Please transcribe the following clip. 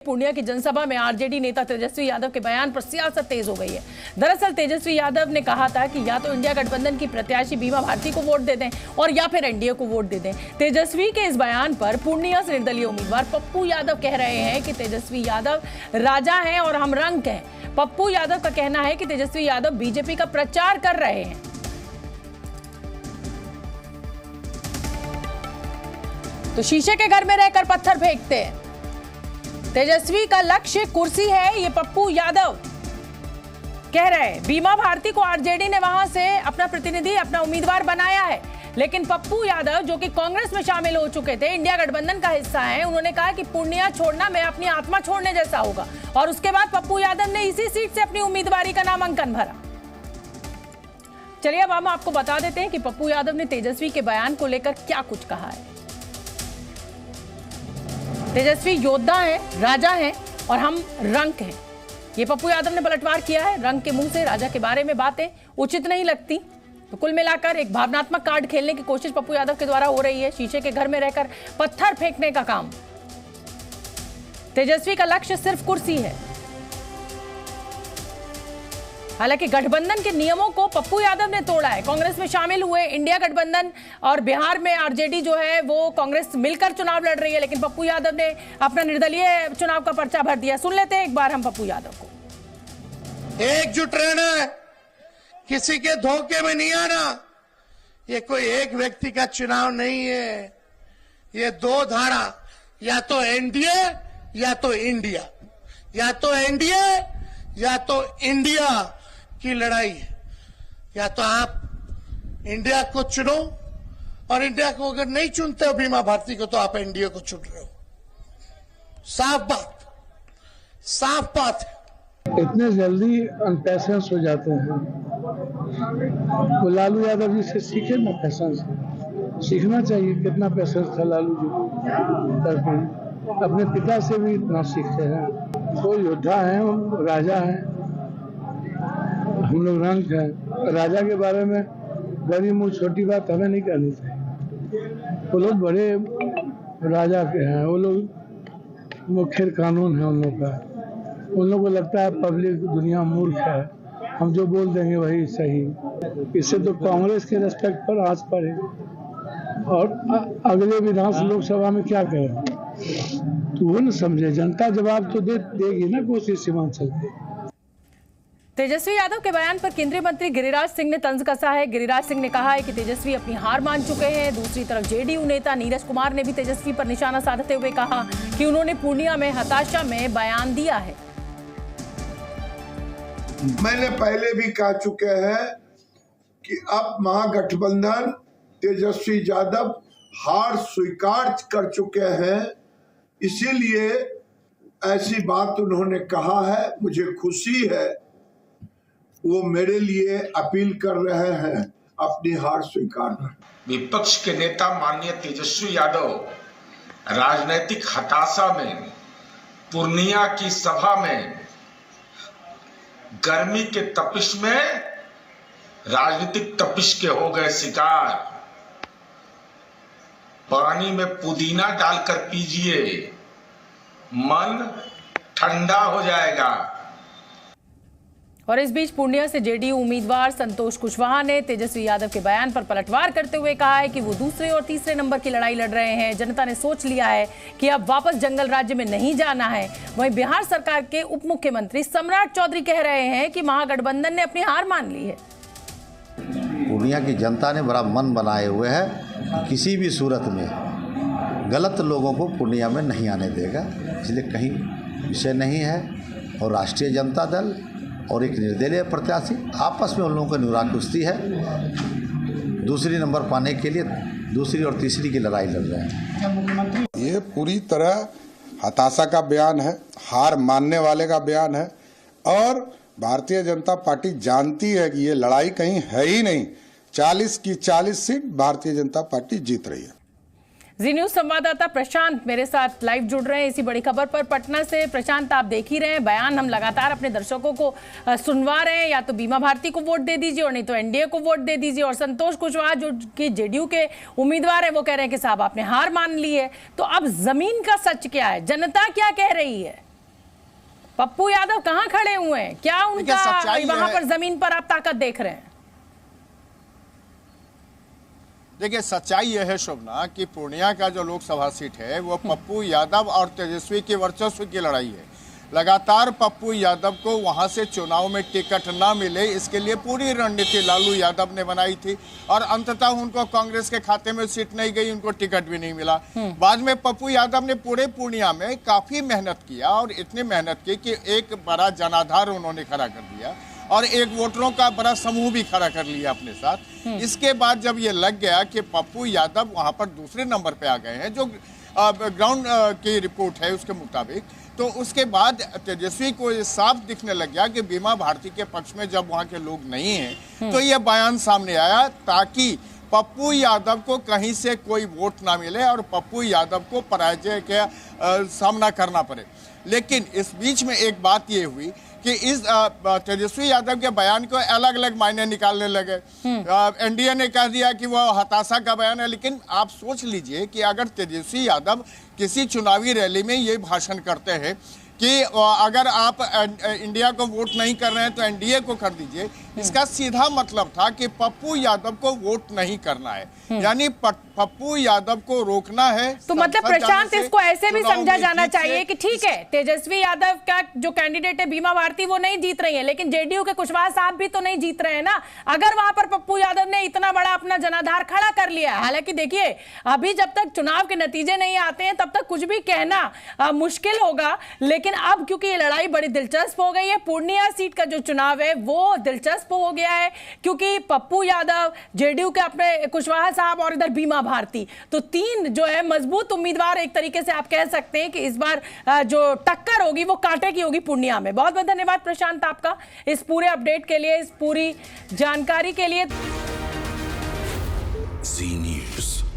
पूर्णिया की जनसभा में आरजेडी नेता तेजस्वी यादव के बयान पर सियासत तेज हो गई है। दरअसल तेजस्वी यादव ने कहा था कि या तो इंडिया गठबंधन की प्रत्याशी बीमा भारती को वोट दे दें और या फिर एनडीए को वोट दे दें। तेजस्वी के इस बयान पर पूर्णिया से निर्दलीय उम्मीदवार पप्पू यादव कह रहे हैं कि तेजस्वी यादव राजा हैं और हम रंक हैं। पप्पू यादव का कहना है कि तेजस्वी यादव बीजेपी का प्रचार कर रहे हैं। तो शीशे के घर में रहकर पत्थर फेंकते हैं। तेजस्वी का लक्ष्य कुर्सी है, ये पप्पू यादव कह रहे हैं। बीमा भारती को आरजेडी ने वहां से अपना प्रतिनिधि, अपना उम्मीदवार बनाया है, लेकिन पप्पू यादव जो कि कांग्रेस में शामिल हो चुके थे, इंडिया गठबंधन का हिस्सा है, उन्होंने कहा कि पूर्णिया छोड़ना मैं अपनी आत्मा छोड़ने जैसा होगा। और उसके बाद पप्पू यादव ने इसी सीट से अपनी उम्मीदवारी का नामांकन भरा। चलिए अब हम आपको बता देते हैं कि पप्पू यादव ने तेजस्वी के बयान को लेकर क्या कुछ कहा है। तेजस्वी योद्धा है, राजा है और हम रंक हैं। ये पप्पू यादव ने पलटवार किया है। रंक के मुंह से राजा के बारे में बातें उचित नहीं लगती। तो कुल मिलाकर एक भावनात्मक कार्ड खेलने की कोशिश पप्पू यादव के द्वारा हो रही है। शीशे के घर में रहकर पत्थर फेंकने का काम। तेजस्वी का लक्ष्य सिर्फ कुर्सी है। हालांकि गठबंधन के नियमों को पप्पू यादव ने तोड़ा है। कांग्रेस में शामिल हुए इंडिया गठबंधन और बिहार में आरजेडी जो है वो कांग्रेस मिलकर चुनाव लड़ रही है, लेकिन पप्पू यादव ने अपना निर्दलीय चुनाव का पर्चा भर दिया। सुन लेते हैं एक बार हम पप्पू यादव को। एकजुट रहना है, किसी के धोखे में नहीं आना। ये कोई एक व्यक्ति का चुनाव नहीं है, ये दो धारा, या तो एनडीए या तो इंडिया, या तो एनडीए या तो इंडिया की लड़ाई है। या तो आप इंडिया को चुनो, और इंडिया को अगर नहीं चुनते हो बीमा भारती को, तो आप एनडीए को चुन रहे हो। साफ बात, साफ बात है। इतने जल्दी अनपेशेंस हो जाते हैं। वो लालू यादव जी से सीखे ना, पेशेंस सीखना चाहिए। कितना पेशेंस था लालू जी करके, अपने पिता से भी इतना सीखते हैं। वो योद्धा हैं, वो राजा हैं, हम लोग रंक हैं। राजा के बारे में बड़ी मुँह छोटी बात हमें नहीं करनी चाहिए। वो लोग बड़े राजा के हैं, वो लोग मुख्य कानून है उन लोग का। उन लोगों को लगता है पब्लिक दुनिया मूर्ख है, हम जो बोल देंगे वही सही। इससे तो कांग्रेस के रेस्पेक्ट पर आंच पड़े। और अगले विधान लोकसभा में क्या करें, तो वो न समझे। जनता जवाब तो देगी ना कोशिश सीमांचल पे। तेजस्वी यादव के बयान पर केंद्रीय मंत्री गिरिराज सिंह ने तंज कसा है। गिरिराज सिंह ने कहा है कि तेजस्वी अपनी हार मान चुके हैं। दूसरी तरफ जेडीयू नेता नीरज कुमार ने भी तेजस्वी पर निशाना साधते हुए कहा कि उन्होंने पूर्णिया में हताशा में बयान दिया है। मैंने पहले भी कह चुके हैं कि अब महागठबंधन तेजस्वी यादव हार स्वीकार कर चुके हैं, इसीलिए ऐसी बात उन्होंने कहा है। मुझे खुशी है, वो मेरे लिए अपील कर रहे हैं अपनी हार स्वीकार करें। विपक्ष के नेता माननीय तेजस्वी यादव राजनीतिक हताशा में पूर्णिया की सभा में गर्मी के तपिश में राजनीतिक तपिश के हो गए शिकार। पानी में पुदीना डालकर पीजिए, मन ठंडा हो जाएगा। और इस बीच पूर्णिया से जेडीयू उम्मीदवार संतोष कुशवाहा ने तेजस्वी यादव के बयान पर पलटवार करते हुए कहा है कि वो दूसरे और तीसरे नंबर की लड़ाई लड़ रहे हैं। जनता ने सोच लिया है कि अब वापस जंगल राज्य में नहीं जाना है। वहीं बिहार सरकार के उप मुख्यमंत्री सम्राट चौधरी कह रहे हैं कि महागठबंधन ने अपनी हार मान ली है। पूर्णिया की जनता ने बड़ा मन बनाए हुए है कि किसी भी सूरत में गलत लोगों को पूर्णिया में नहीं आने देगा, इसलिए कहीं विषय नहीं है। और राष्ट्रीय जनता दल और एक निर्दलीय प्रत्याशी आपस में उन लोगों की नुरा कुश्ती है। दूसरी नंबर पाने के लिए दूसरी और तीसरी की लड़ाई लड़ रहे हैं। ये पूरी तरह हताशा का बयान है, हार मानने वाले का बयान है। और भारतीय जनता पार्टी जानती है कि ये लड़ाई कहीं है ही नहीं। 40 की 40 सीट भारतीय जनता पार्टी जीत रही है। जी न्यूज संवाददाता प्रशांत मेरे साथ लाइव जुड़ रहे हैं इसी बड़ी खबर पर पटना से। प्रशांत, आप देख ही रहे हैं बयान हम लगातार अपने दर्शकों को सुनवा रहे हैं। या तो बीमा भारती को वोट दे दीजिए और नहीं तो एनडीए को वोट दे दीजिए। और संतोष कुशवाहा जो कि जेडीयू के उम्मीदवार है वो कह रहे हैं कि साहब आपने हार मान ली है। तो अब जमीन का सच क्या है, जनता क्या कह रही है? पप्पू यादव कहाँ खड़े हुए हैं, क्या उनका वहां पर जमीन पर आप ताकत देख रहे हैं? देखिए, सच्चाई यह है शोभना कि पूर्णिया का जो लोकसभा सीट है वो पप्पू यादव और तेजस्वी के वर्चस्व की लड़ाई है। लगातार पप्पू यादव को वहां से चुनाव में टिकट ना मिले, इसके लिए पूरी रणनीति लालू यादव ने बनाई थी और अंततः उनको कांग्रेस के खाते में सीट नहीं गई, उनको टिकट भी नहीं मिला। बाद में पप्पू यादव ने पूरे पूर्णिया में काफी मेहनत किया और इतनी मेहनत की कि एक बड़ा जनाधार उन्होंने खड़ा कर दिया और एक वोटरों का बड़ा समूह भी खड़ा कर लिया अपने साथ। इसके बाद जब ये लग गया कि पप्पू यादव वहां पर दूसरे नंबर पे आ गए हैं, जो ग्राउंड की रिपोर्ट है उसके मुताबिक, तो उसके बाद तेजस्वी को ये साफ दिखने लग गया कि बीमा भारती के पक्ष में जब वहां के लोग नहीं हैं तो ये बयान सामने आया ताकि पप्पू यादव को कहीं से कोई वोट ना मिले और पप्पू यादव को पराजय का सामना करना पड़े। लेकिन इस बीच में एक बात ये हुई कि इस तेजस्वी यादव के बयान को अलग अलग मायने निकालने लगे। एनडीए ने कह दिया कि वह हताशा का बयान है, लेकिन आप सोच लीजिए कि अगर तेजस्वी यादव किसी चुनावी रैली में ये भाषण करते हैं कि अगर आप इंडिया को वोट नहीं कर रहे हैं तो एनडीए को कर दीजिए, इसका सीधा मतलब था कि पप्पू यादव को वोट नहीं करना है, यानी पप्पू यादव को रोकना है। तो मतलब प्रशांत, इसको ऐसे भी समझा जाना चाहिए कि ठीक है, तेजस्वी यादव का जो कैंडिडेट है बीमा भारती वो नहीं जीत रही है, लेकिन जेडीयू के कुशवाहा साहब भी तो नहीं जीत रहे हैं ना। अगर वहां पर पप्पू यादव ने इतना बड़ा अपना जनाधार खड़ा कर लिया, हालांकि देखिए अभी जब तक चुनाव के नतीजे नहीं आते हैं तब तक कुछ भी कहना मुश्किल होगा, लेकिन अब क्योंकि ये लड़ाई बड़ी दिलचस्प हो गई है, पूर्णिया सीट का जो चुनाव है वो दिलचस्प हो गया है क्योंकि पप्पू यादव, जेडीयू के अपने कुशवाहा साहब और इधर बीमा भारती, तो तीन जो है मजबूत उम्मीदवार एक तरीके से आप कह सकते हैं कि इस बार जो टक्कर होगी वो कांटे की होगी पूर्णिया में। बहुत बहुत धन्यवाद प्रशांत आपका इस पूरे अपडेट के लिए, इस पूरी जानकारी के लिए। जी न्यूज़।